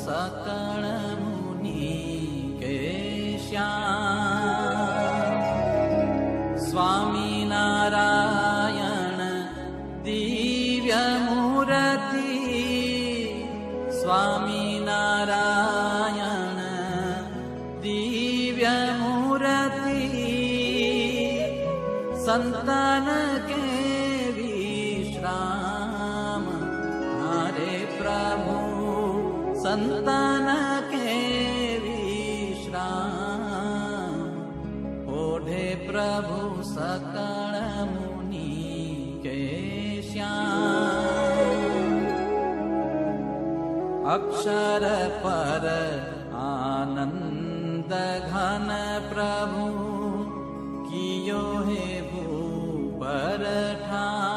सकल मुनि के श्याम। स्वामी नारायण दिव्य मूर्ति, स्वामी नारायण दिव्य मूर्ति, संतन के विश्राम। हरे प्रभु संतन के विश्राम, ओढ़े प्रभु सकल मुनि के श्याम। अक्षर पर आनंद घन प्रभु, कियो हे भूपर ठान।